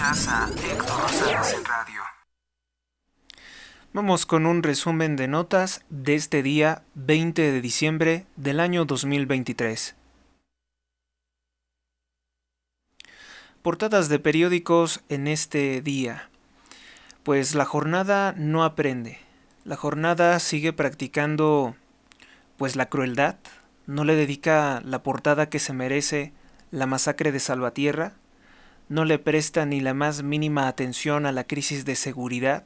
Escuchas a Héctor Rosales en radio. Vamos con un resumen de notas de este día 20 de diciembre del año 2023. Portadas de periódicos en este día. Pues la jornada no aprende. La jornada sigue practicando pues la crueldad. No le dedica la portada que se merece la masacre de Salvatierra. No le presta ni la más mínima atención a la crisis de seguridad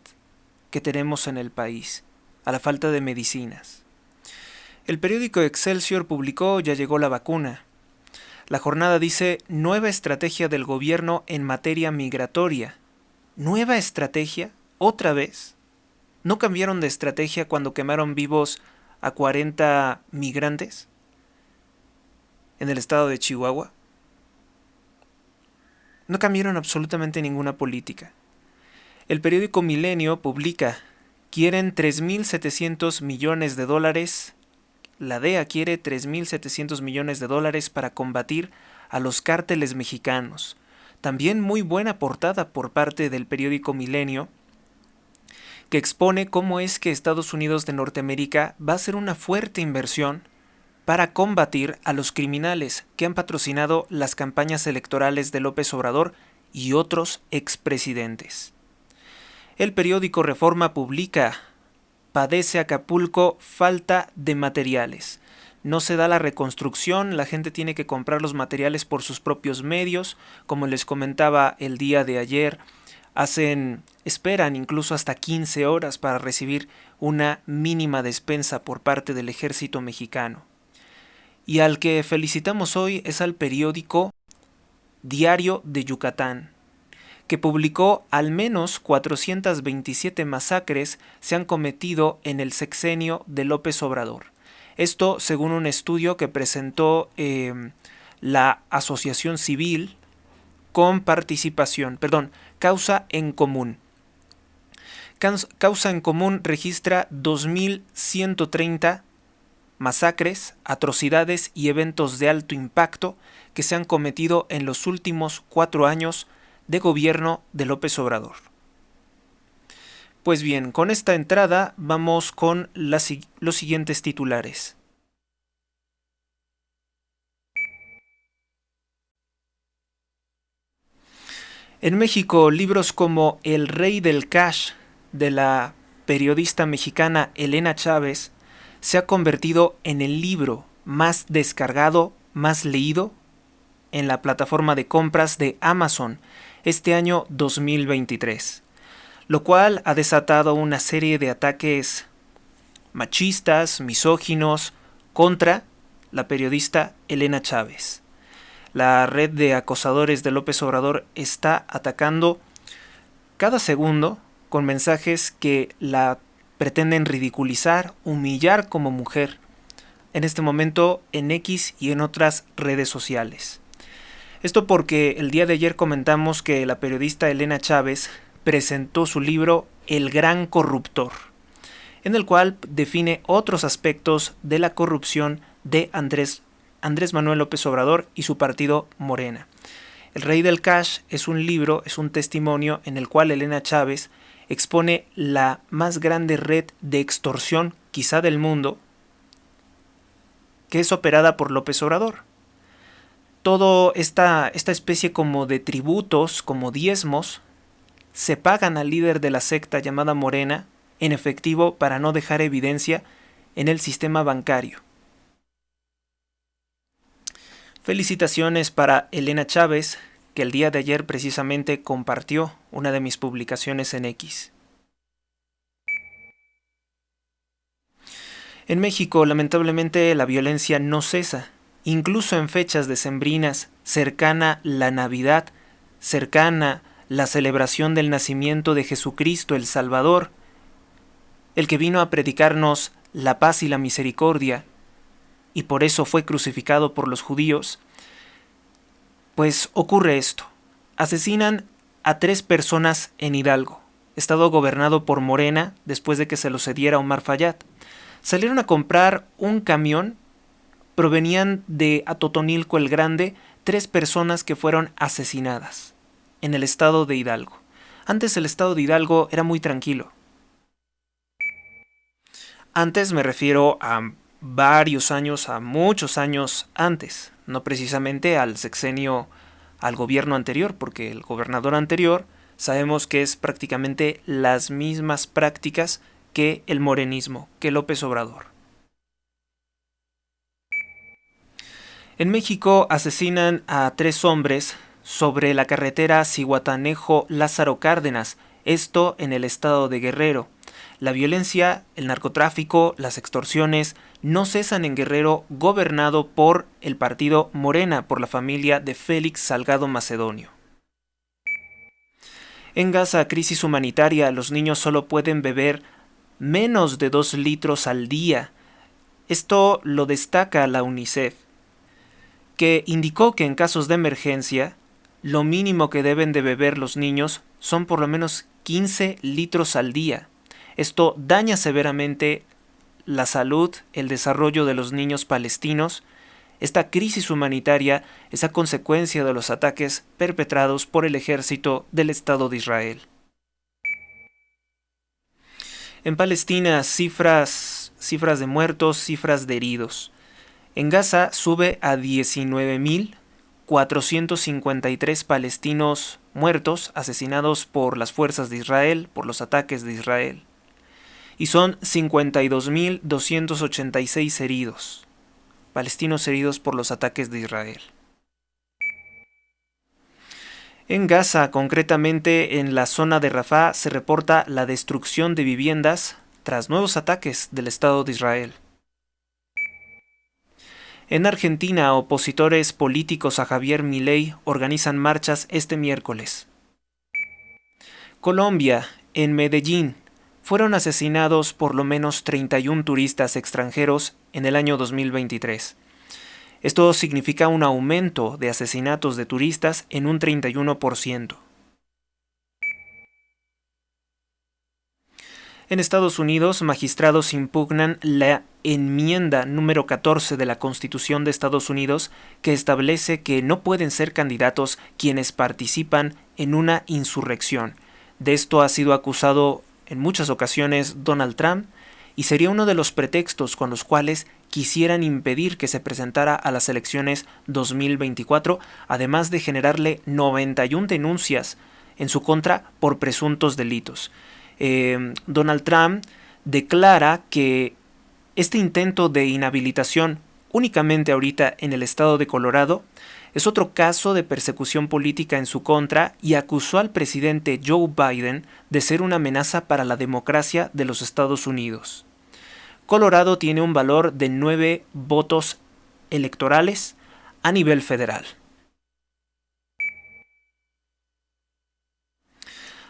que tenemos en el país, a la falta de medicinas. El periódico Excelsior publicó "Ya llegó la vacuna". La jornada dice "Nueva estrategia del gobierno en materia migratoria". ¿Nueva estrategia? ¿Otra vez? ¿No cambiaron de estrategia cuando quemaron vivos a 40 migrantes en el estado de Chihuahua? No cambiaron absolutamente ninguna política. El periódico Milenio publica: quieren $3,700 millones. La DEA quiere $3,700 millones para combatir a los cárteles mexicanos. También muy buena portada por parte del periódico Milenio, que expone cómo es que Estados Unidos de Norteamérica va a hacer una fuerte inversión para combatir a los criminales que han patrocinado las campañas electorales de López Obrador y otros expresidentes. El periódico Reforma publica: padece Acapulco falta de materiales. No se da la reconstrucción, la gente tiene que comprar los materiales por sus propios medios. Como les comentaba el día de ayer, esperan incluso hasta 15 horas para recibir una mínima despensa por parte del ejército mexicano. Y al que felicitamos hoy es al periódico Diario de Yucatán, que publicó al menos 427 masacres se han cometido en el sexenio de López Obrador. Esto según un estudio que presentó la Asociación Civil con participación, Causa en Común. Causa en Común registra 2.130 masacres, atrocidades y eventos de alto impacto que se han cometido en los últimos 4 años de gobierno de López Obrador. Pues bien, con esta entrada vamos con los siguientes titulares. En México, libros como El Rey del Cash, de la periodista mexicana Elena Chávez, se ha convertido en el libro más descargado, más leído en la plataforma de compras de Amazon este año 2023, lo cual ha desatado una serie de ataques machistas, misóginos, contra la periodista Elena Chávez. La red de acosadores de López Obrador está atacando cada segundo con mensajes que la pretenden ridiculizar, humillar como mujer, en este momento en X y en otras redes sociales. Esto porque el día de ayer comentamos que la periodista Elena Chávez presentó su libro El Gran Corruptor, en el cual define otros aspectos de la corrupción de Andrés Manuel López Obrador y su partido Morena. El Rey del Cash es un libro, es un testimonio en el cual Elena Chávez expone la más grande red de extorsión quizá del mundo, que es operada por López Obrador. Toda esta especie como de tributos, como diezmos, se pagan al líder de la secta llamada Morena en efectivo para no dejar evidencia en el sistema bancario. Felicitaciones para Elena Chávez, que el día de ayer precisamente compartió una de mis publicaciones en X. En México, lamentablemente, la violencia no cesa. Incluso en fechas decembrinas, cercana la Navidad, cercana la celebración del nacimiento de Jesucristo el Salvador, el que vino a predicarnos la paz y la misericordia, y por eso fue crucificado por los judíos, pues ocurre esto. Asesinan a 3 personas en Hidalgo, estado gobernado por Morena después de que se lo cediera Omar Fayad. Salieron a comprar un camión, provenían de Atotonilco el Grande, 3 personas que fueron asesinadas en el estado de Hidalgo. Antes el estado de Hidalgo era muy tranquilo. Antes me refiero a varios años, a muchos años antes, no precisamente al sexenio, al gobierno anterior, porque el gobernador anterior sabemos que es prácticamente las mismas prácticas que el morenismo, que López Obrador. En México asesinan a 3 hombres sobre la carretera Zihuatanejo-Lázaro Cárdenas, esto en el estado de Guerrero. La violencia, el narcotráfico, las extorsiones no cesan en Guerrero, gobernado por el partido Morena, por la familia de Félix Salgado Macedonio. En Gaza, crisis humanitaria, los niños solo pueden beber menos de 2 litros al día. Esto lo destaca la UNICEF, que indicó que en casos de emergencia, lo mínimo que deben de beber los niños son por lo menos 15 litros al día. Esto daña severamente la salud, el desarrollo de los niños palestinos. Esta crisis humanitaria es a consecuencia de los ataques perpetrados por el ejército del Estado de Israel. En Palestina, cifras de muertos, cifras de heridos. En Gaza sube a 19.453 palestinos muertos, asesinados por las fuerzas de Israel, por los ataques de Israel. Y son 52.286 heridos, palestinos heridos por los ataques de Israel. En Gaza, concretamente en la zona de Rafah, se reporta la destrucción de viviendas tras nuevos ataques del Estado de Israel. En Argentina, opositores políticos a Javier Milei organizan marchas este miércoles. Colombia, en Medellín, fueron asesinados por lo menos 31 turistas extranjeros en el año 2023. Esto significa un aumento de asesinatos de turistas en un 31%. En Estados Unidos, magistrados impugnan la enmienda número 14 de la Constitución de Estados Unidos que establece que no pueden ser candidatos quienes participan en una insurrección. De esto ha sido acusado en muchas ocasiones Donald Trump y sería uno de los pretextos con los cuales quisieran impedir que se presentara a las elecciones 2024, además de generarle 91 denuncias en su contra por presuntos delitos. Donald Trump declara que este intento de inhabilitación únicamente ahorita en el estado de Colorado es otro caso de persecución política en su contra y acusó al presidente Joe Biden de ser una amenaza para la democracia de los Estados Unidos. Colorado tiene un valor de 9 votos electorales a nivel federal.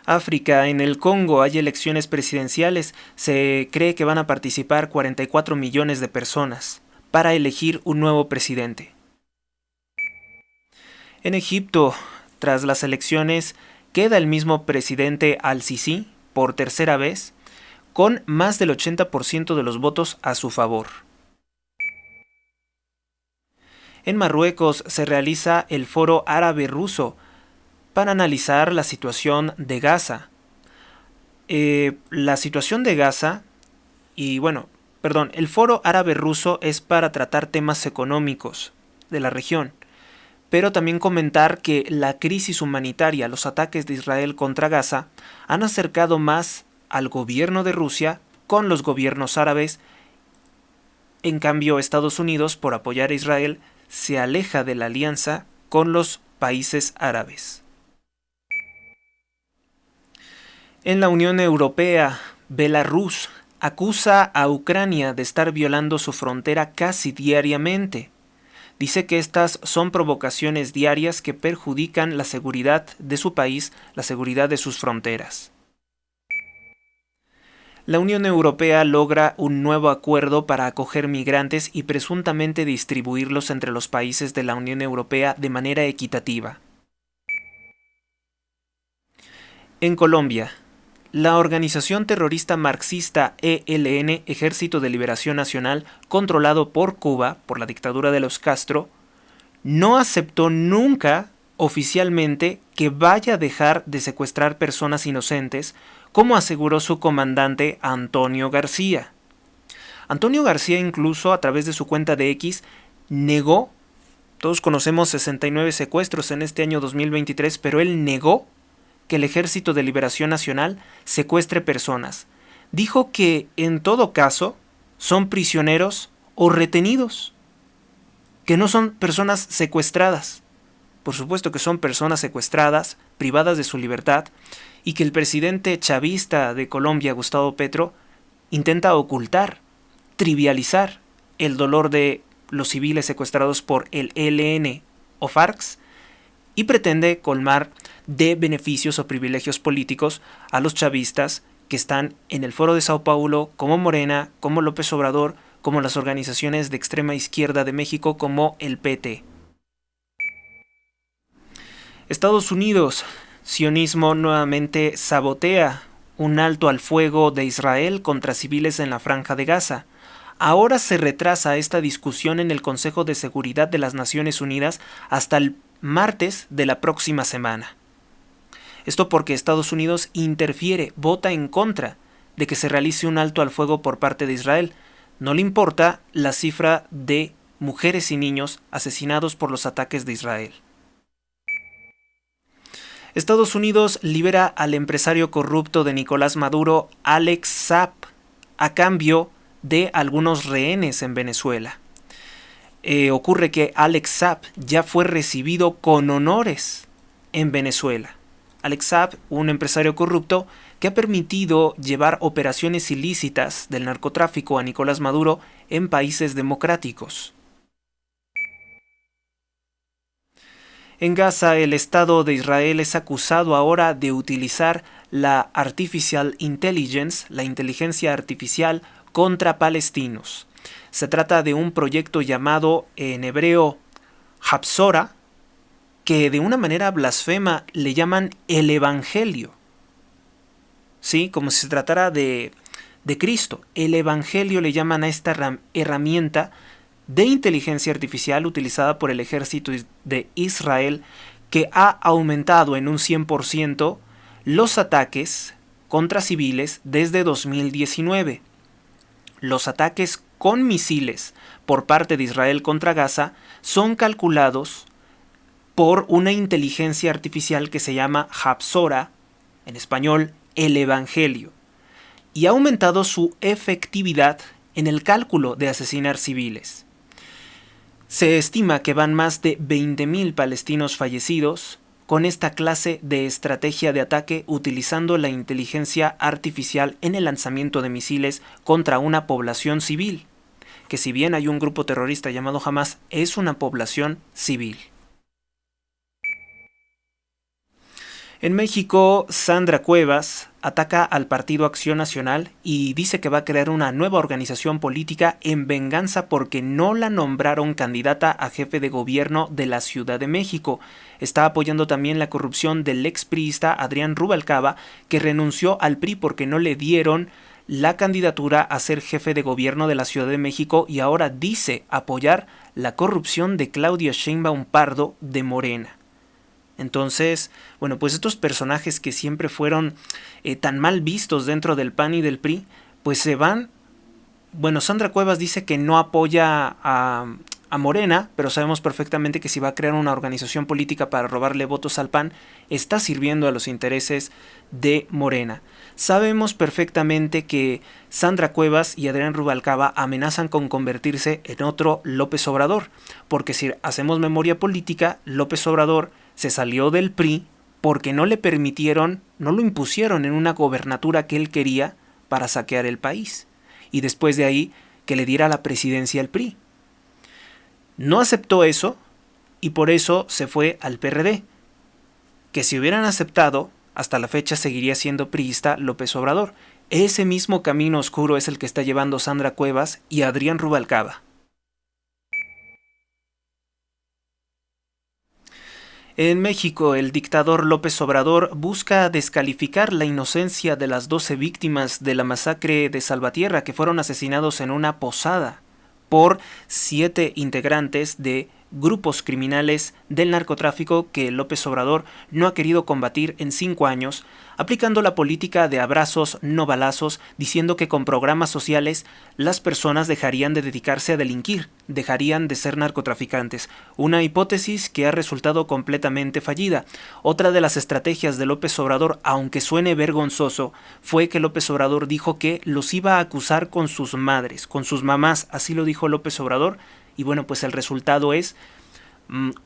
África, en el Congo hay elecciones presidenciales. Se cree que van a participar 44 millones de personas para elegir un nuevo presidente. En Egipto, tras las elecciones, queda el mismo presidente al-Sisi por tercera vez, con más del 80% de los votos a su favor. En Marruecos se realiza el Foro Árabe-Ruso para analizar la situación de Gaza. La situación de Gaza, el Foro Árabe-Ruso es para tratar temas económicos de la región, pero también comentar que la crisis humanitaria, los ataques de Israel contra Gaza, han acercado más al gobierno de Rusia con los gobiernos árabes. En cambio, Estados Unidos, por apoyar a Israel, se aleja de la alianza con los países árabes. En la Unión Europea, Belarus acusa a Ucrania de estar violando su frontera casi diariamente. Dice que estas son provocaciones diarias que perjudican la seguridad de su país, la seguridad de sus fronteras. La Unión Europea logra un nuevo acuerdo para acoger migrantes y presuntamente distribuirlos entre los países de la Unión Europea de manera equitativa. En Colombia, la organización terrorista marxista ELN, Ejército de Liberación Nacional, controlado por Cuba, por la dictadura de los Castro, no aceptó nunca oficialmente que vaya a dejar de secuestrar personas inocentes, como aseguró su comandante Antonio García. Antonio García incluso a través de su cuenta de X negó, todos conocemos 69 secuestros en este año 2023, pero él negó que el Ejército de Liberación Nacional secuestre personas. Dijo que en todo caso son prisioneros o retenidos, que no son personas secuestradas. Por supuesto que son personas secuestradas, privadas de su libertad, y que el presidente chavista de Colombia, Gustavo Petro, intenta ocultar, trivializar el dolor de los civiles secuestrados por el ELN o FARC y pretende colmar de beneficios o privilegios políticos a los chavistas que están en el Foro de Sao Paulo, como Morena, como López Obrador, como las organizaciones de extrema izquierda de México, como el PT. Estados Unidos, sionismo nuevamente sabotea un alto al fuego de Israel contra civiles en la Franja de Gaza. Ahora se retrasa esta discusión en el Consejo de Seguridad de las Naciones Unidas hasta el martes de la próxima semana. Esto porque Estados Unidos interfiere, vota en contra de que se realice un alto al fuego por parte de Israel. No le importa la cifra de mujeres y niños asesinados por los ataques de Israel. Estados Unidos libera al empresario corrupto de Nicolás Maduro, Alex Saab, a cambio de algunos rehenes en Venezuela. Ocurre que Alex Saab ya fue recibido con honores en Venezuela. Alex Saab, un empresario corrupto que ha permitido llevar operaciones ilícitas del narcotráfico a Nicolás Maduro en países democráticos. En Gaza, el Estado de Israel es acusado ahora de utilizar la Artificial Intelligence, la inteligencia artificial, contra palestinos. Se trata de un proyecto llamado en hebreo Hapsora, que de una manera blasfema le llaman el Evangelio. Sí, como si se tratara de Cristo. El Evangelio le llaman a esta herramienta de inteligencia artificial utilizada por el ejército de Israel, que ha aumentado en un 100% los ataques contra civiles desde 2019. Los ataques con misiles por parte de Israel contra Gaza son calculados por una inteligencia artificial que se llama Hapsora, en español, el Evangelio, y ha aumentado su efectividad en el cálculo de asesinar civiles. Se estima que van más de 20.000 palestinos fallecidos con esta clase de estrategia de ataque utilizando la inteligencia artificial en el lanzamiento de misiles contra una población civil, que si bien hay un grupo terrorista llamado Hamas, es una población civil. En México, Sandra Cuevas ataca al Partido Acción Nacional y dice que va a crear una nueva organización política en venganza porque no la nombraron candidata a jefe de gobierno de la Ciudad de México. Está apoyando también la corrupción del expriista Adrián Rubalcaba, que renunció al PRI porque no le dieron la candidatura a ser jefe de gobierno de la Ciudad de México, y ahora dice apoyar la corrupción de Claudia Sheinbaum Pardo de Morena. Entonces, bueno, pues estos personajes que siempre fueron tan mal vistos dentro del PAN y del PRI, pues se van. Bueno, Sandra Cuevas dice que no apoya a Morena, pero sabemos perfectamente que si va a crear una organización política para robarle votos al PAN, está sirviendo a los intereses de Morena. Sabemos perfectamente que Sandra Cuevas y Adrián Rubalcaba amenazan con convertirse en otro López Obrador, porque si hacemos memoria política, López Obrador se salió del PRI porque no le permitieron, no lo impusieron en una gobernatura que él quería para saquear el país, y después de ahí que le diera la presidencia al PRI. No aceptó eso y por eso se fue al PRD, que si hubieran aceptado, hasta la fecha seguiría siendo priista López Obrador. Ese mismo camino oscuro es el que está llevando Sandra Cuevas y Adrián Rubalcaba. En México, el dictador López Obrador busca descalificar la inocencia de las 12 víctimas de la masacre de Salvatierra, que fueron asesinados en una posada por 7 integrantes de grupos criminales del narcotráfico que López Obrador no ha querido combatir en 5 años, aplicando la política de abrazos no balazos, diciendo que con programas sociales las personas dejarían de dedicarse a delinquir, dejarían de ser narcotraficantes, una hipótesis que ha resultado completamente fallida. Otra de las estrategias de López Obrador, aunque suene vergonzoso, fue que López Obrador dijo que los iba a acusar con sus madres, con sus mamás, así lo dijo López Obrador, y bueno, pues el resultado es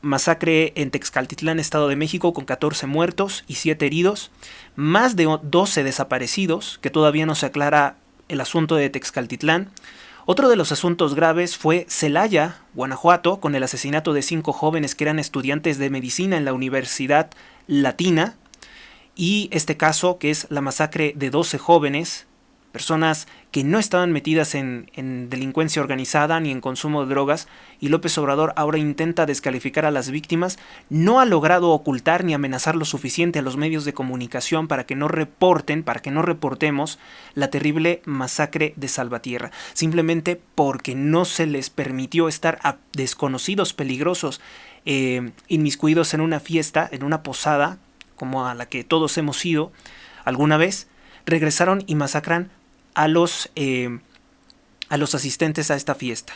masacre en Texcaltitlán, Estado de México, con 14 muertos y 7 heridos, más de 12 desaparecidos, que todavía no se aclara el asunto de Texcaltitlán. Otro de los asuntos graves fue Celaya, Guanajuato, con el asesinato de 5 jóvenes que eran estudiantes de medicina en la Universidad Latina, y este caso que es la masacre de 12 jóvenes, personas que no estaban metidas en delincuencia organizada ni en consumo de drogas, y López Obrador ahora intenta descalificar a las víctimas. No ha logrado ocultar ni amenazar lo suficiente a los medios de comunicación para que no reporten, para que no reportemos la terrible masacre de Salvatierra, simplemente porque no se les permitió estar a desconocidos peligrosos inmiscuidos en una fiesta, en una posada, como a la que todos hemos ido alguna vez. Regresaron y masacran a los asistentes a esta fiesta.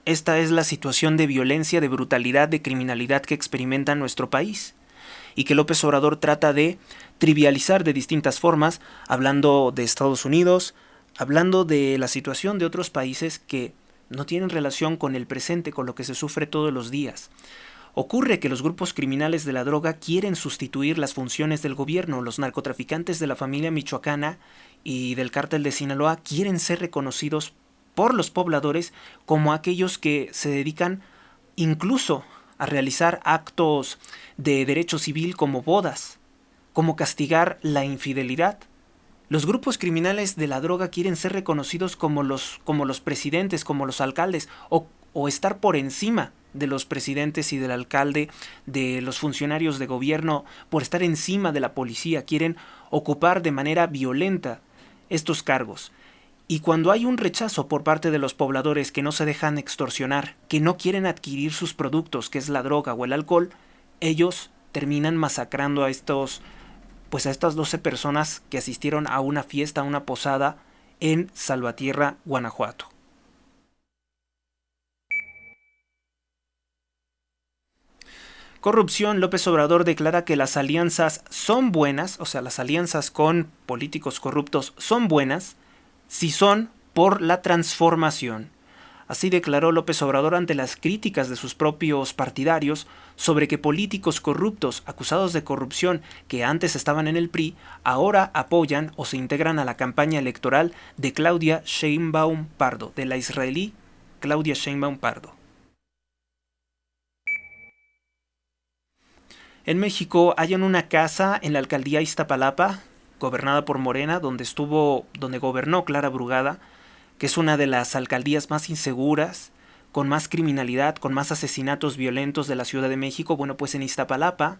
Esta es la situación de violencia, de brutalidad, de criminalidad que experimenta nuestro país, y que López Obrador trata de trivializar de distintas formas, hablando de Estados Unidos, hablando de la situación de otros países que no tienen relación con el presente, con lo que se sufre todos los días. Ocurre que los grupos criminales de la droga quieren sustituir las funciones del gobierno. Los narcotraficantes de la familia michoacana y del cártel de Sinaloa quieren ser reconocidos por los pobladores como aquellos que se dedican incluso a realizar actos de derecho civil como bodas, como castigar la infidelidad. Los grupos criminales de la droga quieren ser reconocidos como los presidentes, como los alcaldes, o estar por encima de los presidentes y del alcalde, de los funcionarios de gobierno, por estar encima de la policía. Quieren ocupar de manera violenta estos cargos. Y cuando hay un rechazo por parte de los pobladores que no se dejan extorsionar, que no quieren adquirir sus productos, que es la droga o el alcohol, ellos terminan masacrando a estas 12 personas que asistieron a una fiesta, a una posada en Salvatierra, Guanajuato. Corrupción. López Obrador declara que las alianzas son buenas, o sea, las alianzas con políticos corruptos son buenas si son por la transformación. Así declaró López Obrador ante las críticas de sus propios partidarios sobre que políticos corruptos acusados de corrupción que antes estaban en el PRI ahora apoyan o se integran a la campaña electoral de Claudia Sheinbaum Pardo, de la israelí Claudia Sheinbaum Pardo. En México hallan una casa en la alcaldía Iztapalapa, gobernada por Morena, donde gobernó Clara Brugada, que es una de las alcaldías más inseguras, con más criminalidad, con más asesinatos violentos de la Ciudad de México. Bueno, pues en Iztapalapa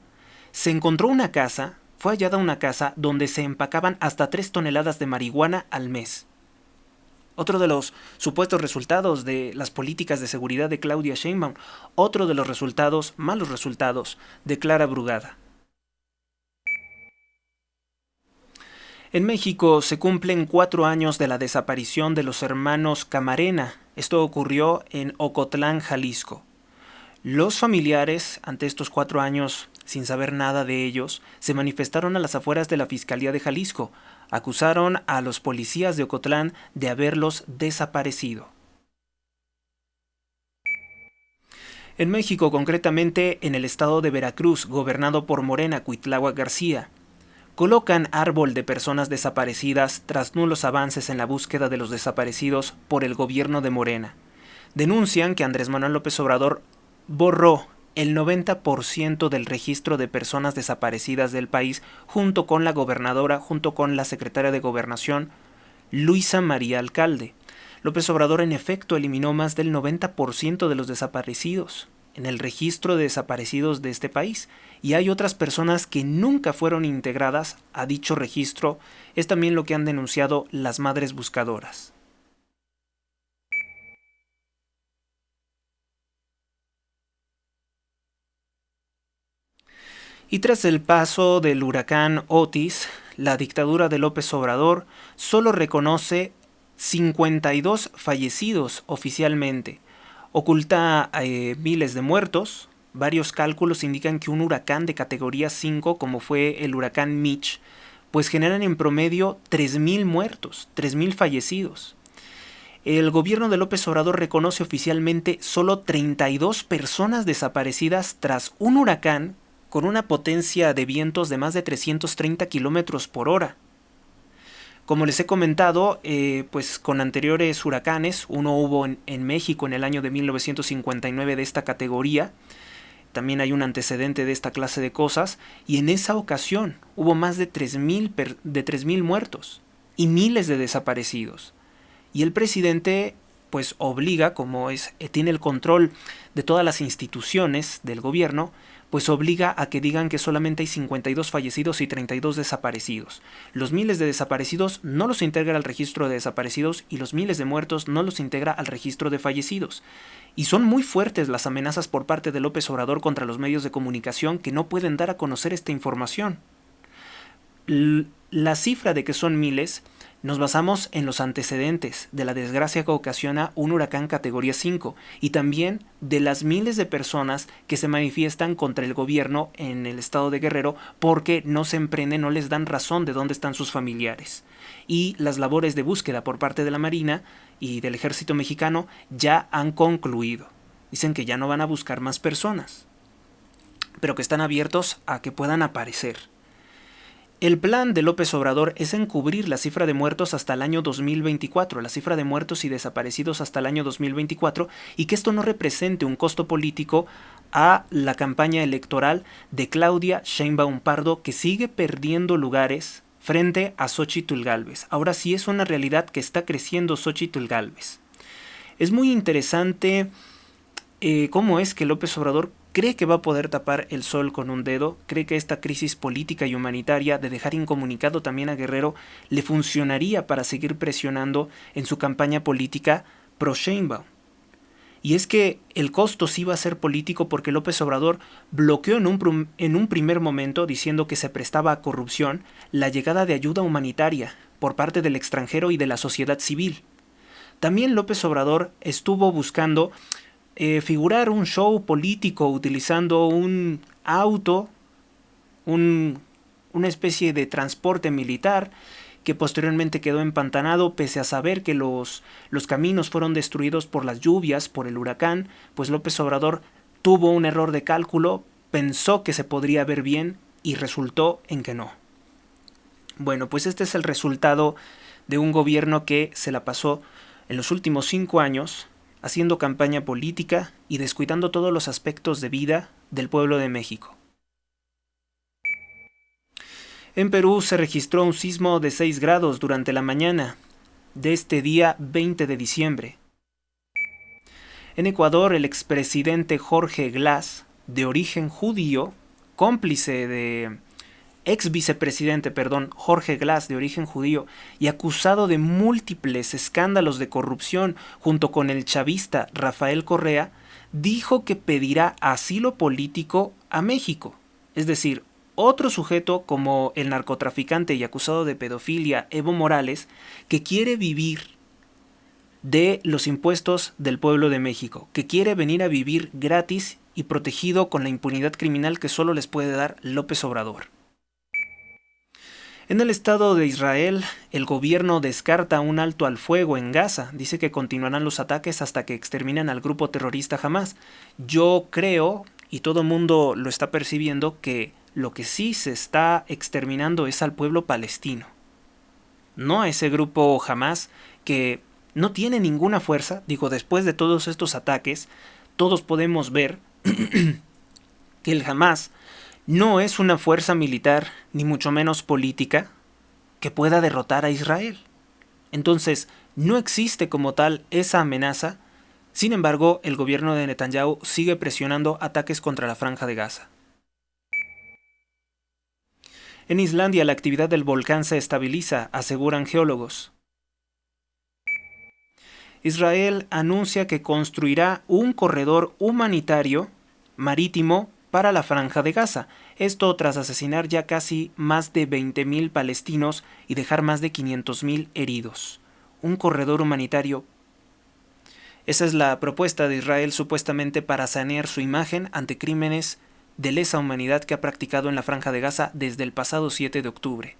se encontró una casa, fue hallada una casa donde se empacaban hasta 3 toneladas de marihuana al mes. Otro de los supuestos resultados de las políticas de seguridad de Claudia Sheinbaum, otro de los malos resultados de Clara Brugada. En México se cumplen 4 años de la desaparición de los hermanos Camarena. Esto ocurrió en Ocotlán, Jalisco. Los familiares, ante estos 4 años sin saber nada de ellos, se manifestaron a las afueras de la Fiscalía de Jalisco. Acusaron a los policías de Ocotlán de haberlos desaparecido. En México, concretamente en el estado de Veracruz, gobernado por Morena, Cuitláhuac García, colocan árbol de personas desaparecidas tras nulos avances en la búsqueda de los desaparecidos por el gobierno de Morena. Denuncian que Andrés Manuel López Obrador borró el 90% del registro de personas desaparecidas del país, junto con la gobernadora, junto con la secretaria de Gobernación, Luisa María Alcalde. López Obrador en efecto eliminó más del 90% de los desaparecidos en el registro de desaparecidos de este país, y hay otras personas que nunca fueron integradas a dicho registro. Es también lo que han denunciado las madres buscadoras. Y tras el paso del huracán Otis, la dictadura de López Obrador solo reconoce 52 fallecidos oficialmente. Oculta miles de muertos. Varios cálculos indican que un huracán de categoría 5, como fue el huracán Mitch, pues generan en promedio 3.000 muertos, 3.000 fallecidos. El gobierno de López Obrador reconoce oficialmente solo 32 personas desaparecidas tras un huracán con una potencia de vientos de más de 330 kilómetros por hora. Como les he comentado, pues con anteriores huracanes, uno hubo en México en el año de 1959 de esta categoría, también hay un antecedente de esta clase de cosas, y en esa ocasión hubo más de 3.000 muertos y miles de desaparecidos. Y el presidente pues obliga, como tiene el control de todas las instituciones del gobierno, pues obliga a que digan que solamente hay 52 fallecidos y 32 desaparecidos. Los miles de desaparecidos no los integra al registro de desaparecidos y los miles de muertos no los integra al registro de fallecidos. Y son muy fuertes las amenazas por parte de López Obrador contra los medios de comunicación que no pueden dar a conocer esta información. La cifra de que son miles nos basamos en los antecedentes de la desgracia que ocasiona un huracán categoría 5 y también de las miles de personas que se manifiestan contra el gobierno en el estado de Guerrero porque no se emprenden, no les dan razón de dónde están sus familiares. Y las labores de búsqueda por parte de la Marina y del Ejército Mexicano ya han concluido. Dicen que ya no van a buscar más personas, pero que están abiertos a que puedan aparecer. El plan de López Obrador es encubrir la cifra de muertos hasta el año 2024, la cifra de muertos y desaparecidos hasta el año 2024, y que esto no represente un costo político a la campaña electoral de Claudia Sheinbaum Pardo, que sigue perdiendo lugares frente a Xóchitl Gálvez. Ahora sí es una realidad que está creciendo Xóchitl Gálvez. Es muy interesante cómo es que López Obrador cree que va a poder tapar el sol con un dedo, cree que esta crisis política y humanitaria de dejar incomunicado también a Guerrero le funcionaría para seguir presionando en su campaña política pro Sheinbaum. Y es que el costo sí va a ser político porque López Obrador bloqueó en un primer momento, diciendo que se prestaba a corrupción, la llegada de ayuda humanitaria por parte del extranjero y de la sociedad civil. También López Obrador estuvo buscando figurar un show político utilizando un auto, una especie de transporte militar que posteriormente quedó empantanado pese a saber que los caminos fueron destruidos por las lluvias, por el huracán. Pues López Obrador tuvo un error de cálculo, pensó que se podría ver bien y resultó en que no. Bueno, pues este es el resultado de un gobierno que se la pasó en los últimos 5 años haciendo campaña política y descuidando todos los aspectos de vida del pueblo de México. En Perú se registró un sismo de 6 grados durante la mañana de este día 20 de diciembre. En Ecuador, el expresidente Jorge Glass, de origen judío, cómplice de vicepresidente Jorge Glass, de origen judío, y acusado de múltiples escándalos de corrupción junto con el chavista Rafael Correa, dijo que pedirá asilo político a México. Es decir, otro sujeto como el narcotraficante y acusado de pedofilia Evo Morales, que quiere vivir de los impuestos del pueblo de México, que quiere venir a vivir gratis y protegido con la impunidad criminal que solo les puede dar López Obrador. En el Estado de Israel, el gobierno descarta un alto al fuego en Gaza. Dice que continuarán los ataques hasta que exterminen al grupo terrorista Hamás. Yo creo, y todo el mundo lo está percibiendo, que lo que sí se está exterminando es al pueblo palestino. No a ese grupo Hamás que no tiene ninguna fuerza. Digo, después de todos estos ataques, todos podemos ver que el Hamás no es una fuerza militar, ni mucho menos política, que pueda derrotar a Israel. Entonces, no existe como tal esa amenaza. Sin embargo, el gobierno de Netanyahu sigue presionando ataques contra la Franja de Gaza. En Islandia, la actividad del volcán se estabiliza, aseguran geólogos. Israel anuncia que construirá un corredor humanitario marítimo para la Franja de Gaza, esto tras asesinar ya casi más de 20.000 palestinos y dejar más de 500.000 heridos. Un corredor humanitario. Esa es la propuesta de Israel supuestamente para sanear su imagen ante crímenes de lesa humanidad que ha practicado en la Franja de Gaza desde el pasado 7 de octubre.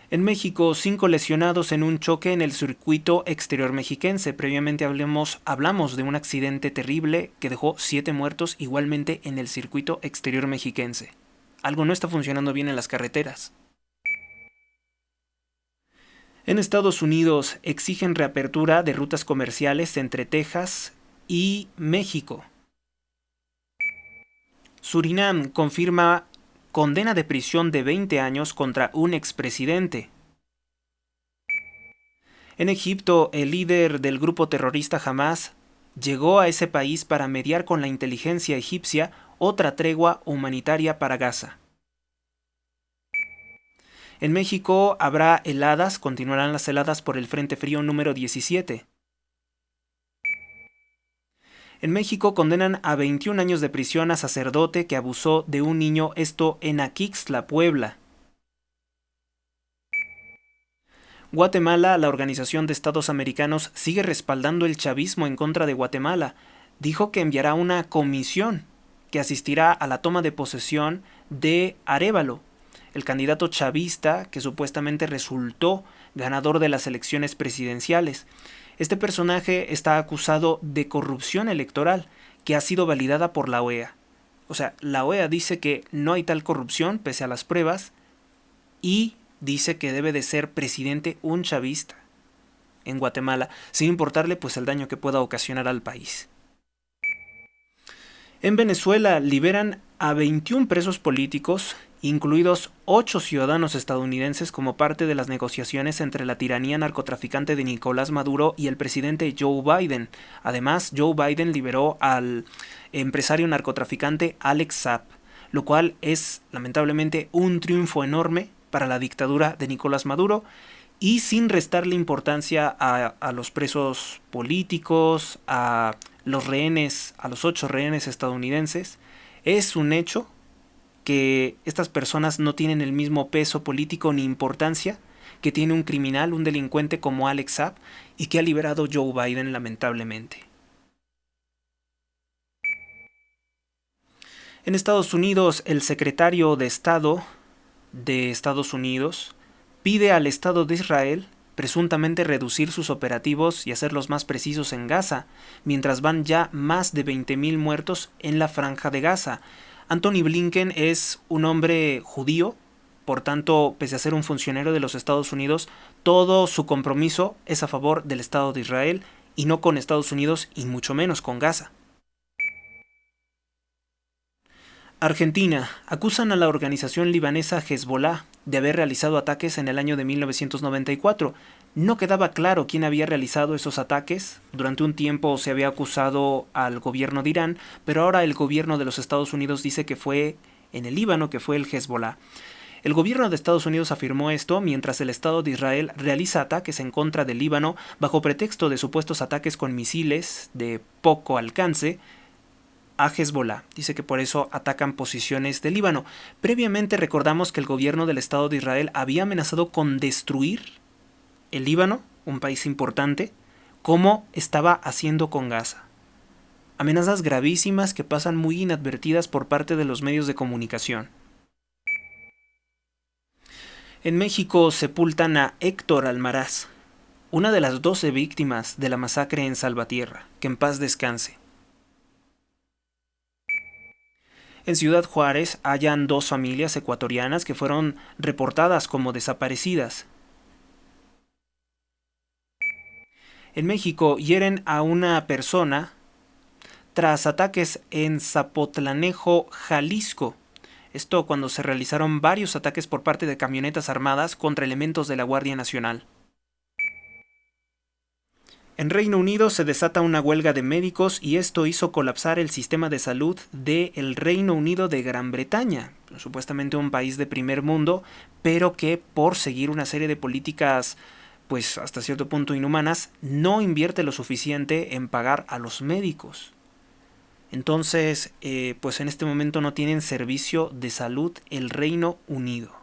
En México, 5 lesionados en un choque en el circuito exterior mexiquense. Previamente hablamos de un accidente terrible que dejó 7 muertos igualmente en el circuito exterior mexiquense. Algo no está funcionando bien en las carreteras. En Estados Unidos exigen reapertura de rutas comerciales entre Texas y México. Surinam confirma condena de prisión de 20 años contra un expresidente. En Egipto, el líder del grupo terrorista Hamas llegó a ese país para mediar con la inteligencia egipcia otra tregua humanitaria para Gaza. En México habrá heladas, continuarán las heladas por el Frente Frío número 17. En México condenan a 21 años de prisión a sacerdote que abusó de un niño, esto en Aquixtla, Puebla. Guatemala, la Organización de Estados Americanos, sigue respaldando el chavismo en contra de Guatemala. Dijo que enviará una comisión que asistirá a la toma de posesión de Arévalo, el candidato chavista que supuestamente resultó ganador de las elecciones presidenciales. Este personaje está acusado de corrupción electoral que ha sido validada por la OEA. O sea, la OEA dice que no hay tal corrupción pese a las pruebas y dice que debe de ser presidente un chavista en Guatemala, sin importarle pues el daño que pueda ocasionar al país. En Venezuela liberan a 21 presos políticos, incluidos 8 ciudadanos estadounidenses como parte de las negociaciones entre la tiranía narcotraficante de Nicolás Maduro y el presidente Joe Biden. Además, Joe Biden liberó al empresario narcotraficante Alex Saab, lo cual es lamentablemente un triunfo enorme para la dictadura de Nicolás Maduro y sin restarle importancia a los presos políticos, a los rehenes, a los 8 rehenes estadounidenses. Es un hecho que estas personas no tienen el mismo peso político ni importancia que tiene un criminal, un delincuente como Alex Saab y que ha liberado Joe Biden lamentablemente. En Estados Unidos, el secretario de Estado de Estados Unidos pide al Estado de Israel presuntamente reducir sus operativos y hacerlos más precisos en Gaza, mientras van ya más de 20.000 muertos en la Franja de Gaza. Anthony Blinken es un hombre judío, por tanto, pese a ser un funcionario de los Estados Unidos, todo su compromiso es a favor del Estado de Israel y no con Estados Unidos y mucho menos con Gaza. Argentina. Acusan a la organización libanesa Hezbollah de haber realizado ataques en el año de 1994. No quedaba claro quién había realizado esos ataques. Durante un tiempo se había acusado al gobierno de Irán, pero ahora el gobierno de los Estados Unidos dice que fue en el Líbano, que fue el Hezbollah. El gobierno de Estados Unidos afirmó esto mientras el Estado de Israel realiza ataques en contra del Líbano bajo pretexto de supuestos ataques con misiles de poco alcance a Hezbollah. Dice que por eso atacan posiciones del Líbano. Previamente recordamos que el gobierno del Estado de Israel había amenazado con destruir el Líbano, un país importante, como estaba haciendo con Gaza. Amenazas gravísimas que pasan muy inadvertidas por parte de los medios de comunicación. En México sepultan a Héctor Almaraz, una de las 12 víctimas de la masacre en Salvatierra. Que en paz descanse. En Ciudad Juárez hallan 2 familias ecuatorianas que fueron reportadas como desaparecidas. En México hieren a una persona tras ataques en Zapotlanejo, Jalisco. Esto cuando se realizaron varios ataques por parte de camionetas armadas contra elementos de la Guardia Nacional. En Reino Unido se desata una huelga de médicos y esto hizo colapsar el sistema de salud del Reino Unido de Gran Bretaña, supuestamente un país de primer mundo, pero que por seguir una serie de políticas pues hasta cierto punto inhumanas, no invierte lo suficiente en pagar a los médicos. Entonces, pues en este momento no tienen servicio de salud el Reino Unido.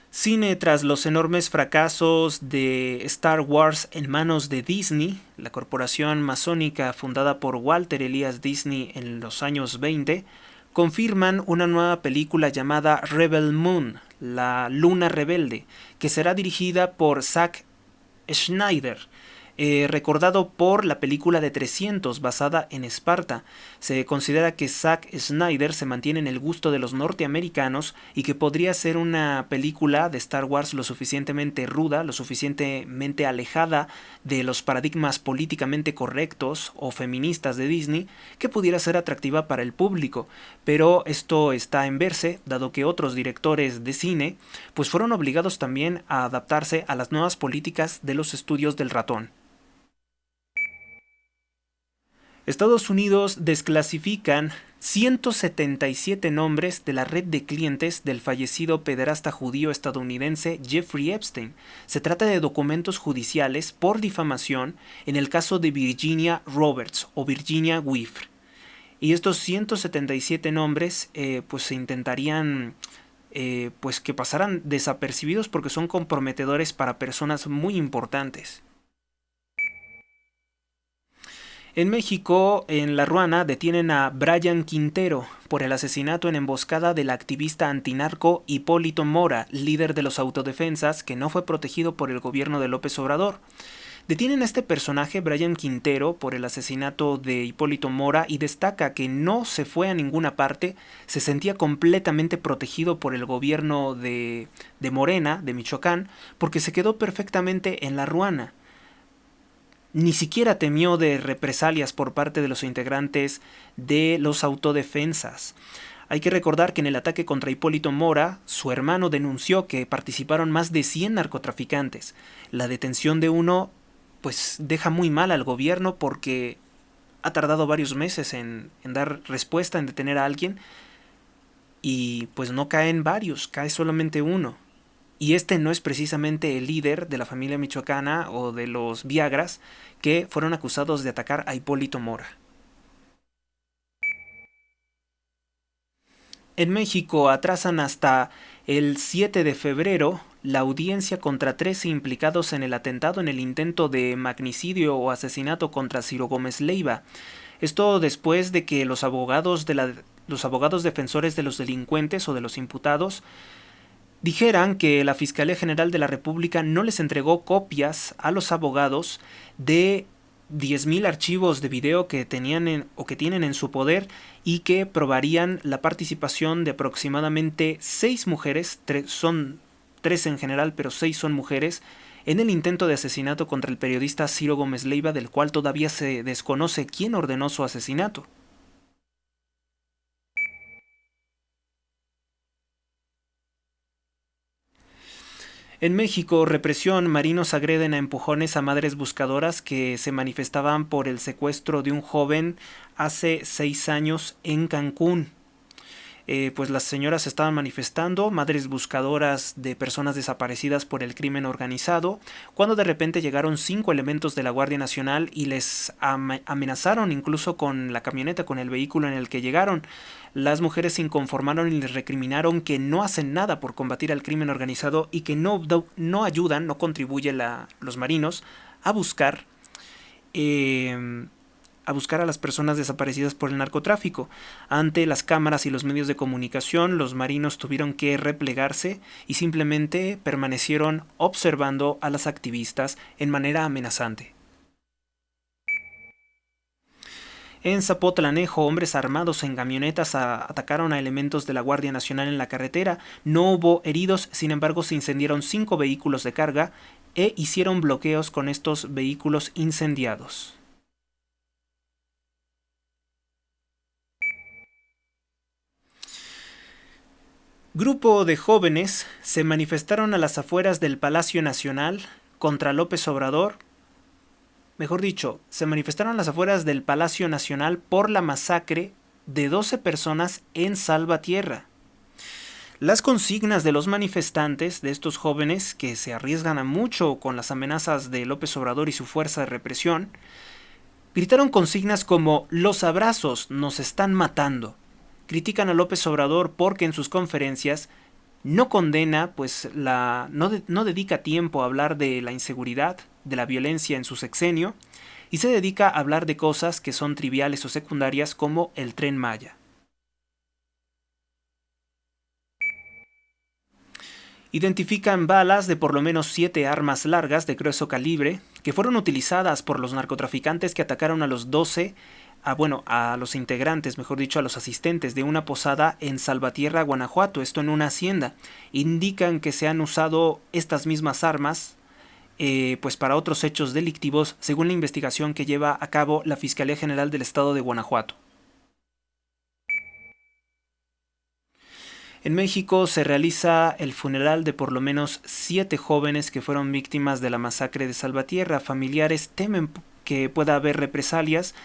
Cine: tras los enormes fracasos de Star Wars en manos de Disney, la corporación masónica fundada por Walter Elias Disney en los años 20, confirman una nueva película llamada Rebel Moon, la Luna Rebelde, que será dirigida por Zack Snyder, recordado por la película de 300 basada en Esparta. Se considera que Zack Snyder se mantiene en el gusto de los norteamericanos y que podría ser una película de Star Wars lo suficientemente ruda, lo suficientemente alejada de los paradigmas políticamente correctos o feministas de Disney, que pudiera ser atractiva para el público. Pero esto está en verse, dado que otros directores de cine pues fueron obligados también a adaptarse a las nuevas políticas de los estudios del ratón. Estados Unidos desclasifican 177 nombres de la red de clientes del fallecido pederasta judío estadounidense Jeffrey Epstein. Se trata de documentos judiciales por difamación en el caso de Virginia Roberts o Virginia Giuffre. Y estos 177 nombres pues se intentarían pues que pasaran desapercibidos porque son comprometedores para personas muy importantes. En México, en La Ruana, detienen a Brian Quintero por el asesinato en emboscada del activista antinarco Hipólito Mora, líder de los autodefensas, que no fue protegido por el gobierno de López Obrador. Detienen a este personaje, Brian Quintero, por el asesinato de Hipólito Mora y destaca que no se fue a ninguna parte, se sentía completamente protegido por el gobierno de Morena, de Michoacán, porque se quedó perfectamente en La Ruana. Ni siquiera temió de represalias por parte de los integrantes de los autodefensas. Hay que recordar que en el ataque contra Hipólito Mora, su hermano denunció que participaron más de 100 narcotraficantes. La detención de uno pues deja muy mal al gobierno porque ha tardado varios meses en dar respuesta, en detener a alguien, y pues no caen varios, cae solamente uno. Y este no es precisamente el líder de la familia michoacana o de los Viagras que fueron acusados de atacar a Hipólito Mora. En México atrasan hasta el 7 de febrero la audiencia contra 13 implicados en el atentado en el intento de magnicidio o asesinato contra Ciro Gómez Leiva. Esto después de que los abogados defensores de los delincuentes o de los imputados dijeran que la Fiscalía General de la República no les entregó copias a los abogados de 10,000 archivos de video que tenían o que tienen en su poder y que probarían la participación de aproximadamente 6 mujeres, son 3 en general, pero 6 son mujeres, en el intento de asesinato contra el periodista Ciro Gómez Leiva, del cual todavía se desconoce quién ordenó su asesinato. En México, represión: marinos agreden a empujones a madres buscadoras que se manifestaban por el secuestro de un joven hace 6 años en Cancún. Pues las señoras estaban manifestando, madres buscadoras de personas desaparecidas por el crimen organizado, cuando de repente llegaron 5 elementos de la Guardia Nacional y les amenazaron incluso con la camioneta, con el vehículo en el que llegaron. Las mujeres se inconformaron y les recriminaron que no hacen nada por combatir al crimen organizado y que no ayudan, no contribuyen los marinos a buscar a las personas desaparecidas por el narcotráfico. Ante las cámaras y los medios de comunicación, los marinos tuvieron que replegarse y simplemente permanecieron observando a las activistas en manera amenazante. En Zapotlanejo, hombres armados en camionetas atacaron a elementos de la Guardia Nacional en la carretera. No hubo heridos, sin embargo se incendiaron 5 vehículos de carga e hicieron bloqueos con estos vehículos incendiados. Grupo de jóvenes se manifestaron a las afueras del Palacio Nacional contra López Obrador. Mejor dicho, se manifestaron a las afueras del Palacio Nacional por la masacre de 12 personas en Salvatierra. Las consignas de los manifestantes, de estos jóvenes que se arriesgan a mucho con las amenazas de López Obrador y su fuerza de represión, Gritaron consignas como "los abrazos nos están matando". Critican a López Obrador porque en sus conferencias no condena, pues no dedica tiempo a hablar de la inseguridad, de la violencia en su sexenio, y se dedica a hablar de cosas que son triviales o secundarias como el Tren Maya. Identifican balas de por lo menos 7 armas largas de grueso calibre que fueron utilizadas por los narcotraficantes que atacaron a los a los integrantes, mejor dicho, a los asistentes de una posada en Salvatierra, Guanajuato, esto en una hacienda. Indican que se han usado estas mismas armas pues para otros hechos delictivos, según la investigación que lleva a cabo la Fiscalía General del Estado de Guanajuato. En México se realiza el funeral de por lo menos 7 jóvenes que fueron víctimas de la masacre de Salvatierra. Familiares temen que pueda haber represalias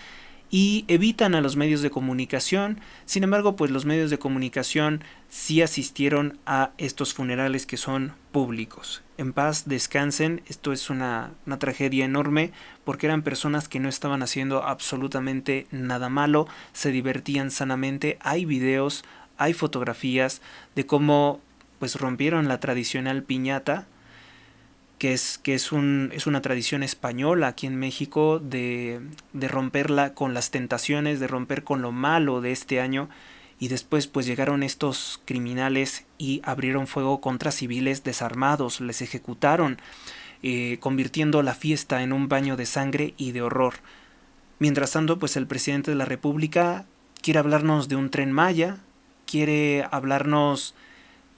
y evitan a los medios de comunicación. Sin embargo, pues los medios de comunicación sí asistieron a estos funerales que son públicos. En paz descansen, esto es una tragedia enorme porque eran personas que no estaban haciendo absolutamente nada malo, se divertían sanamente. Hay videos, hay fotografías de cómo pues rompieron la tradicional piñata, que es una tradición española aquí en México de romperla con las tentaciones, de romper con lo malo de este año, y después pues llegaron estos criminales y abrieron fuego contra civiles desarmados, les ejecutaron, convirtiendo la fiesta en un baño de sangre y de horror. Mientras tanto, pues el presidente de la República quiere hablarnos de un Tren Maya, quiere hablarnos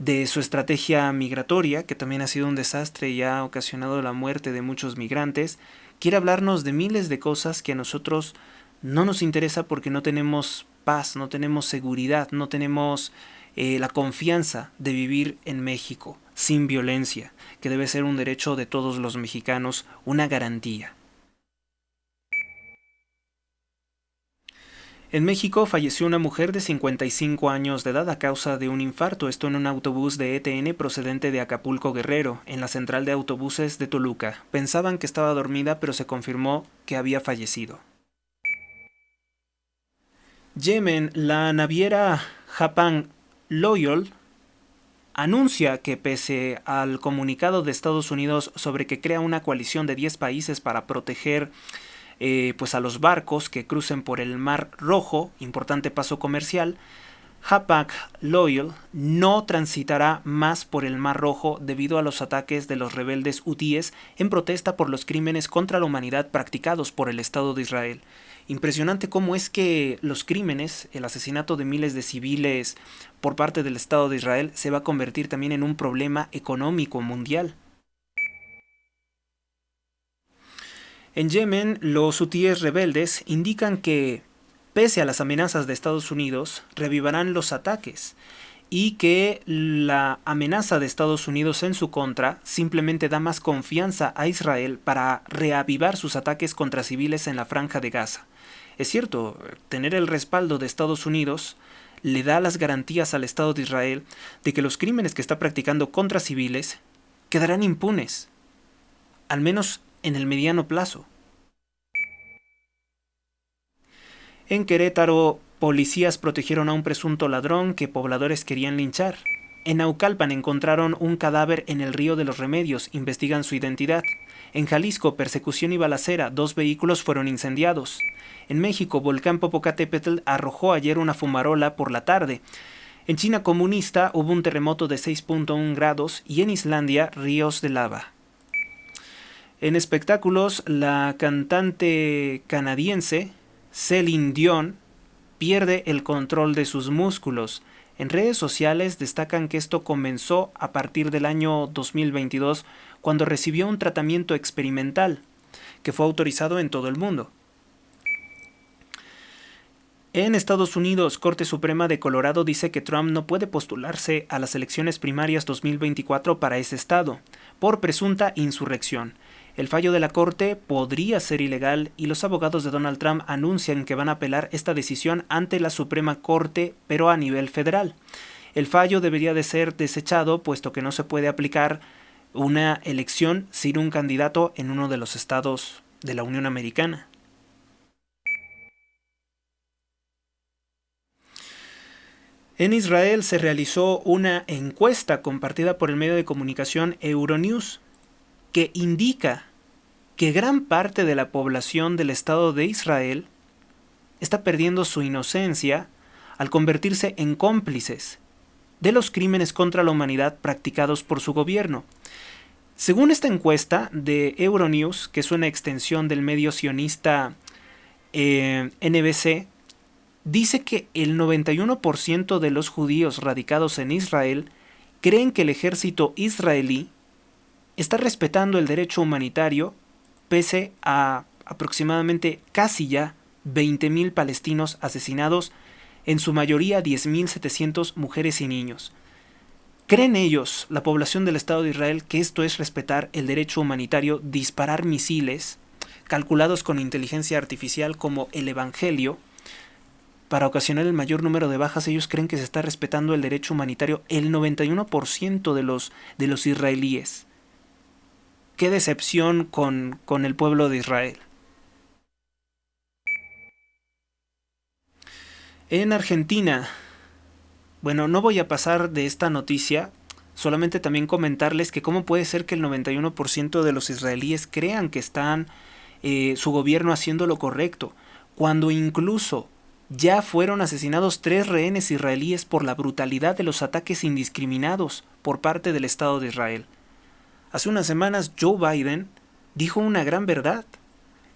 de su estrategia migratoria, que también ha sido un desastre y ha ocasionado la muerte de muchos migrantes. Quiere hablarnos de miles de cosas que a nosotros no nos interesa porque no tenemos paz, no tenemos seguridad, no tenemos la confianza de vivir en México sin violencia, que debe ser un derecho de todos los mexicanos, una garantía. En México falleció una mujer de 55 años de edad a causa de un infarto, esto en un autobús de ETN procedente de Acapulco, Guerrero, en la central de autobuses de Toluca. Pensaban que estaba dormida, pero se confirmó que había fallecido. Yemen, la naviera Hapag Loyal anuncia que pese al comunicado de Estados Unidos sobre que crea una coalición de 10 países para proteger pues a los barcos que crucen por el Mar Rojo, importante paso comercial, Hapag Loyal no transitará más por el Mar Rojo debido a los ataques de los rebeldes hutíes en protesta por los crímenes contra la humanidad practicados por el Estado de Israel. Impresionante cómo es que los crímenes, el asesinato de miles de civiles por parte del Estado de Israel se va a convertir también en un problema económico mundial. En Yemen, los hutíes rebeldes indican que, pese a las amenazas de Estados Unidos, reavivarán los ataques y que la amenaza de Estados Unidos en su contra simplemente da más confianza a Israel para reavivar sus ataques contra civiles en la Franja de Gaza. Es cierto, tener el respaldo de Estados Unidos le da las garantías al Estado de Israel de que los crímenes que está practicando contra civiles quedarán impunes, al menos en el mediano plazo. En Querétaro, policías protegieron a un presunto ladrón que pobladores querían linchar. En Naucalpan encontraron un cadáver en el río de los Remedios, investigan su identidad. En Jalisco, persecución y balacera, 2 vehículos fueron incendiados. En México, volcán Popocatépetl arrojó ayer una fumarola por la tarde. En China comunista hubo un terremoto de 6.1 grados y en Islandia ríos de lava. En espectáculos, la cantante canadiense Celine Dion pierde el control de sus músculos. En redes sociales destacan que esto comenzó a partir del año 2022, cuando recibió un tratamiento experimental que fue autorizado en todo el mundo. En Estados Unidos, Corte Suprema de Colorado dice que Trump no puede postularse a las elecciones primarias 2024 para ese estado, por presunta insurrección. El fallo de la Corte podría ser ilegal y los abogados de Donald Trump anuncian que van a apelar esta decisión ante la Suprema Corte, pero a nivel federal. El fallo debería de ser desechado, puesto que no se puede aplicar una elección sin un candidato en uno de los estados de la Unión Americana. En Israel se realizó una encuesta compartida por el medio de comunicación Euronews que indica que gran parte de la población del Estado de Israel está perdiendo su inocencia al convertirse en cómplices de los crímenes contra la humanidad practicados por su gobierno. Según esta encuesta de Euronews, que es una extensión del medio sionista NBC, dice que el 91% de los judíos radicados en Israel creen que el ejército israelí está respetando el derecho humanitario pese a aproximadamente casi ya 20.000 palestinos asesinados, en su mayoría 10.700 mujeres y niños. ¿Creen ellos, la población del Estado de Israel, que esto es respetar el derecho humanitario, disparar misiles calculados con inteligencia artificial como el Evangelio para ocasionar el mayor número de bajas? Ellos creen que se está respetando el derecho humanitario el 91% de los israelíes. Qué decepción con el pueblo de Israel. En Argentina, bueno, no voy a pasar de esta noticia, solamente también comentarles que cómo puede ser que el 91% de los israelíes crean que están su gobierno haciendo lo correcto, cuando incluso ya fueron asesinados 3 rehenes israelíes por la brutalidad de los ataques indiscriminados por parte del Estado de Israel. Hace unas semanas Joe Biden dijo una gran verdad.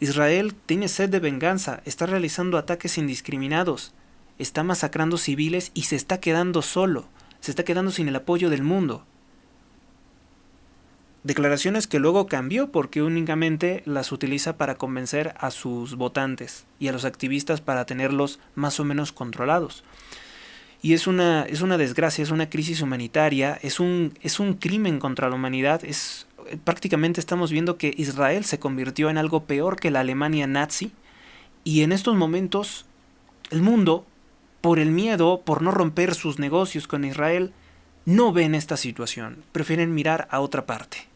Israel tiene sed de venganza, está realizando ataques indiscriminados, está masacrando civiles y se está quedando solo, se está quedando sin el apoyo del mundo. Declaraciones que luego cambió porque únicamente las utiliza para convencer a sus votantes y a los activistas para tenerlos más o menos controlados. Y es una desgracia, es una crisis humanitaria, es un crimen contra la humanidad. Prácticamente estamos viendo que Israel se convirtió en algo peor que la Alemania nazi. Y en estos momentos, el mundo, por el miedo, por no romper sus negocios con Israel, no ven esta situación. Prefieren mirar a otra parte.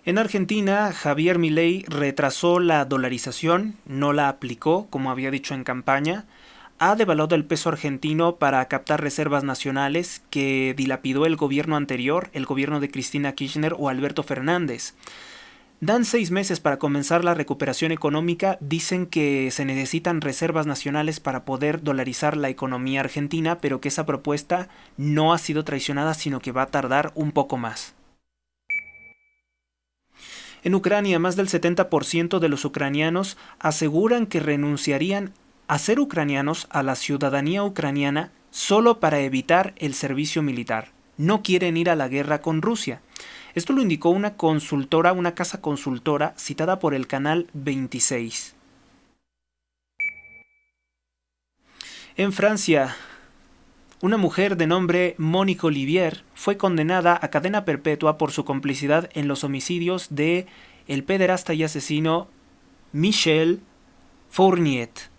En Argentina, Javier Milei retrasó la dolarización, no la aplicó, como había dicho en campaña, ha devaluado el peso argentino para captar reservas nacionales que dilapidó el gobierno anterior, el gobierno de Cristina Kirchner o Alberto Fernández. Dan 6 meses para comenzar la recuperación económica, dicen que se necesitan reservas nacionales para poder dolarizar la economía argentina, pero que esa propuesta no ha sido traicionada, sino que va a tardar un poco más. En Ucrania, más del 70% de los ucranianos aseguran que renunciarían a ser ucranianos a la ciudadanía ucraniana solo para evitar el servicio militar. No quieren ir a la guerra con Rusia. Esto lo indicó una consultora, una casa consultora citada por el canal 26. En Francia, una mujer de nombre Monique Olivier fue condenada a cadena perpetua por su complicidad en los homicidios de el pederasta y asesino Michel Fourniret.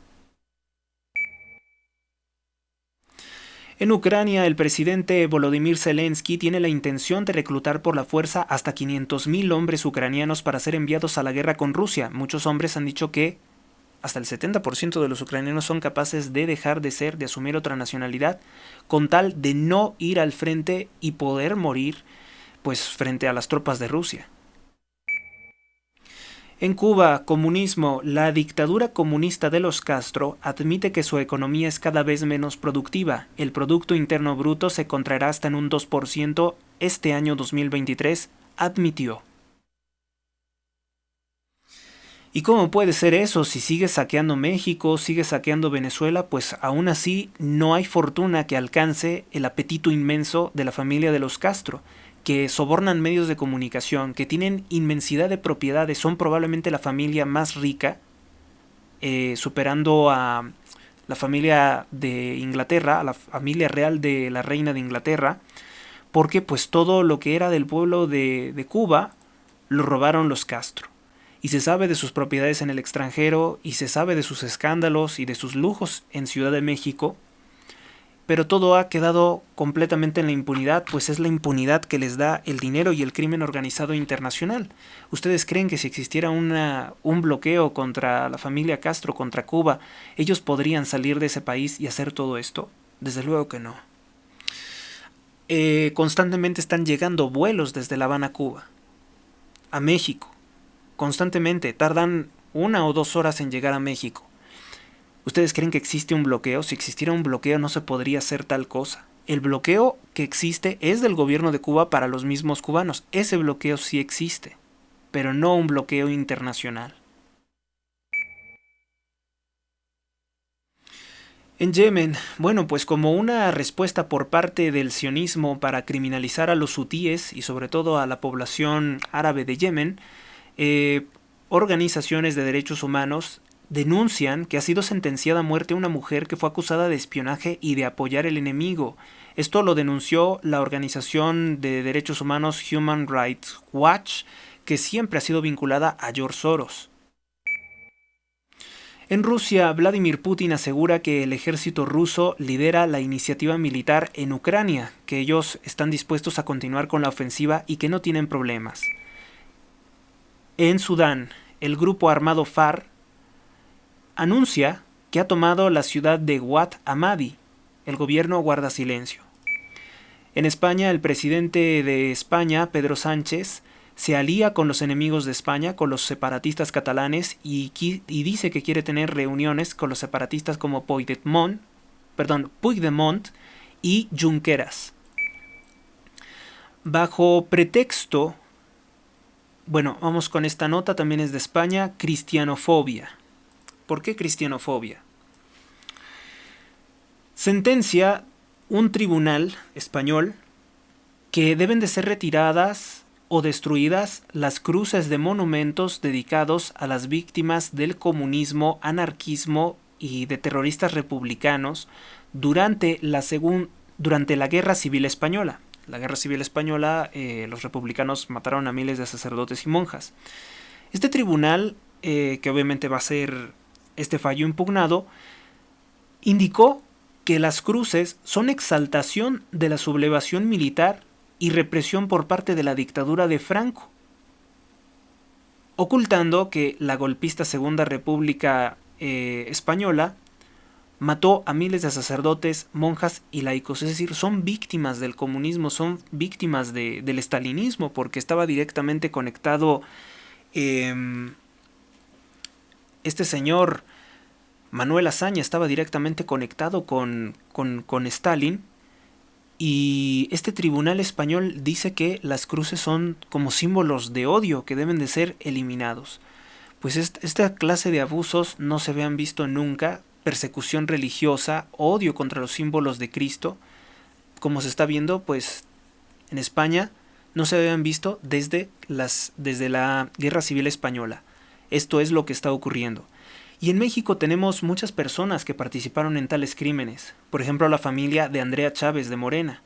En Ucrania, el presidente Volodymyr Zelensky tiene la intención de reclutar por la fuerza hasta 500.000 hombres ucranianos para ser enviados a la guerra con Rusia. Muchos hombres han dicho que hasta el 70% de los ucranianos son capaces de dejar de ser, de asumir otra nacionalidad, con tal de no ir al frente y poder morir, pues, frente a las tropas de Rusia. En Cuba, comunismo, la dictadura comunista de los Castro admite que su economía es cada vez menos productiva. El Producto Interno Bruto se contraerá hasta en un 2% este año 2023, admitió. ¿Y cómo puede ser eso? Si sigue saqueando México, sigue saqueando Venezuela, pues aún así no hay fortuna que alcance el apetito inmenso de la familia de los Castro, que sobornan medios de comunicación, que tienen inmensidad de propiedades, son probablemente la familia más rica, superando a la familia de Inglaterra, a la familia real de la reina de Inglaterra, porque pues todo lo que era del pueblo de Cuba lo robaron los Castro. Y se sabe de sus propiedades en el extranjero, y se sabe de sus escándalos y de sus lujos en Ciudad de México, pero todo ha quedado completamente en la impunidad, pues es la impunidad que les da el dinero y el crimen organizado internacional. ¿Ustedes creen que si existiera un bloqueo contra la familia Castro, contra Cuba, ellos podrían salir de ese país y hacer todo esto? Desde luego que no. Constantemente están llegando vuelos desde La Habana, Cuba, a México. Constantemente, tardan 1 o 2 horas en llegar a México. ¿Ustedes creen que existe un bloqueo? Si existiera un bloqueo no se podría hacer tal cosa. El bloqueo que existe es del gobierno de Cuba para los mismos cubanos. Ese bloqueo sí existe, pero no un bloqueo internacional. En Yemen, bueno, pues como una respuesta por parte del sionismo para criminalizar a los hutíes y sobre todo a la población árabe de Yemen, organizaciones de derechos humanos denuncian que ha sido sentenciada a muerte una mujer que fue acusada de espionaje y de apoyar el enemigo. Esto lo denunció la organización de derechos humanos Human Rights Watch, que siempre ha sido vinculada a George Soros. En Rusia, Vladimir Putin asegura que el ejército ruso lidera la iniciativa militar en Ucrania, que ellos están dispuestos a continuar con la ofensiva y que no tienen problemas. En Sudán, el grupo armado FARC anuncia que ha tomado la ciudad de Wad Amadi. El gobierno guarda silencio. En España, el presidente de España, Pedro Sánchez, se alía con los enemigos de España, con los separatistas catalanes, y dice que quiere tener reuniones con los separatistas como Puigdemont y Junqueras. Bajo pretexto, bueno, vamos con esta nota, también es de España, cristianofobia. ¿Por qué cristianofobia? Sentencia un tribunal español que deben de ser retiradas o destruidas las cruces de monumentos dedicados a las víctimas del comunismo, anarquismo y de terroristas republicanos durante la Guerra Civil Española. La Guerra Civil Española, los republicanos mataron a miles de sacerdotes y monjas. Este tribunal, que obviamente va a ser este fallo impugnado, indicó que las cruces son exaltación de la sublevación militar y represión por parte de la dictadura de Franco, ocultando que la golpista Segunda República Española mató a miles de sacerdotes, monjas y laicos. Es decir, son víctimas del comunismo, son víctimas del estalinismo, porque estaba directamente conectado este señor Manuel Azaña, estaba directamente conectado con Stalin. Y este tribunal español dice que las cruces son como símbolos de odio que deben de ser eliminados. Pues esta clase de abusos no se habían visto nunca. Persecución religiosa, odio contra los símbolos de Cristo, como se está viendo pues en España, no se habían visto desde la Guerra Civil Española. Esto es lo que está ocurriendo. Y en México tenemos muchas personas que participaron en tales crímenes. Por ejemplo, la familia de Andrea Chávez de Morena.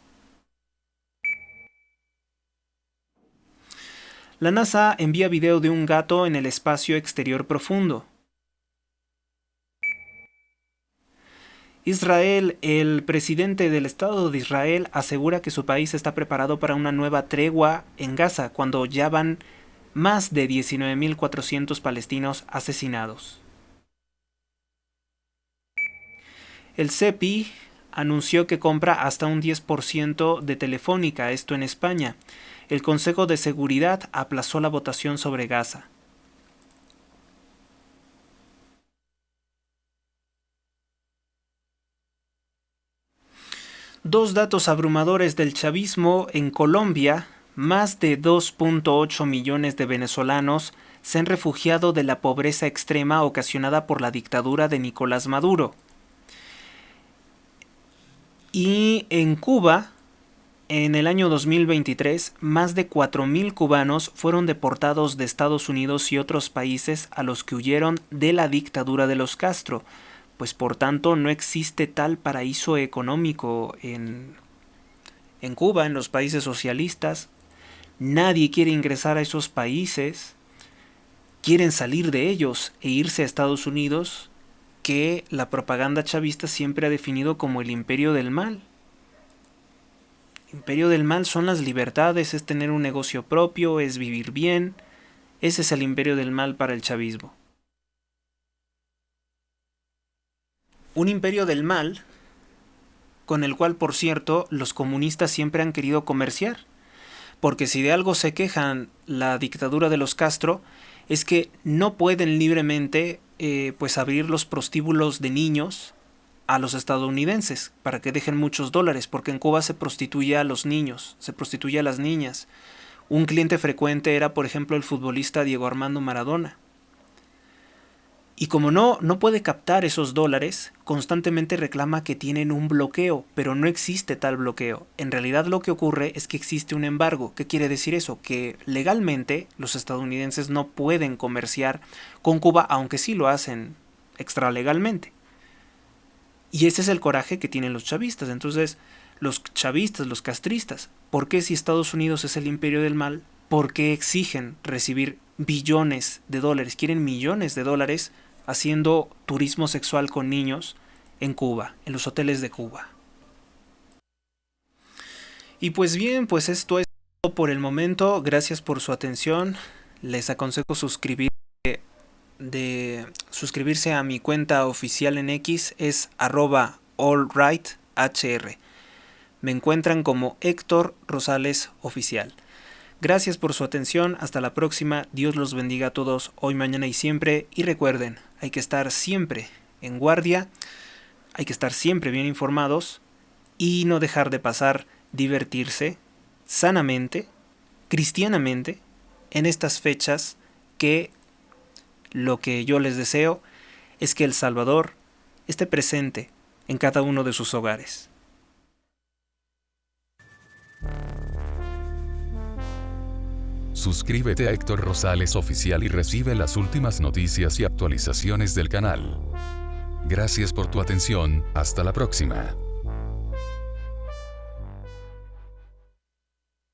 La NASA envía video de un gato en el espacio exterior profundo. Israel, el presidente del Estado de Israel asegura que su país está preparado para una nueva tregua en Gaza cuando ya van más de 19.400 palestinos asesinados. El CEPI anunció que compra hasta un 10% de Telefónica, esto en España. El Consejo de Seguridad aplazó la votación sobre Gaza. Dos datos abrumadores del chavismo en Colombia: más de 2.8 millones de venezolanos se han refugiado de la pobreza extrema ocasionada por la dictadura de Nicolás Maduro. Y en Cuba, en el año 2023, más de 4.000 cubanos fueron deportados de Estados Unidos y otros países a los que huyeron de la dictadura de los Castro. Pues por tanto no existe tal paraíso económico en Cuba, en los países socialistas. Nadie quiere ingresar a esos países, quieren salir de ellos e irse a Estados Unidos, que la propaganda chavista siempre ha definido como el imperio del mal. El imperio del mal son las libertades, es tener un negocio propio, es vivir bien. Ese es el imperio del mal para el chavismo. Un imperio del mal con el cual, por cierto, los comunistas siempre han querido comerciar. Porque si de algo se quejan la dictadura de los Castro, es que no pueden libremente pues abrir los prostíbulos de niños a los estadounidenses para que dejen muchos dólares, porque en Cuba se prostituye a los niños, se prostituye a las niñas. Un cliente frecuente era, por ejemplo, el futbolista Diego Armando Maradona. Y como no puede captar esos dólares, constantemente reclama que tienen un bloqueo, pero no existe tal bloqueo. En realidad lo que ocurre es que existe un embargo. ¿Qué quiere decir eso? Que legalmente los estadounidenses no pueden comerciar con Cuba, aunque sí lo hacen extralegalmente. Y ese es el coraje que tienen los chavistas. Entonces, los chavistas, los castristas, ¿por qué si Estados Unidos es el imperio del mal? ¿Por qué exigen recibir billones de dólares? Quieren millones de dólares haciendo turismo sexual con niños en Cuba, en los hoteles de Cuba. Y pues bien, pues esto es todo por el momento. Gracias por su atención. Les aconsejo suscribirse a mi cuenta oficial en X, es @allrighthr. Me encuentran como Héctor Rosales Oficial. Gracias por su atención, hasta la próxima, Dios los bendiga a todos, hoy, mañana y siempre, y recuerden, hay que estar siempre en guardia, hay que estar siempre bien informados, y no dejar de pasar, divertirse, sanamente, cristianamente, en estas fechas que lo que yo les deseo es que el Salvador esté presente en cada uno de sus hogares. Suscríbete a Héctor Rosales Oficial y recibe las últimas noticias y actualizaciones del canal. Gracias por tu atención, hasta la próxima.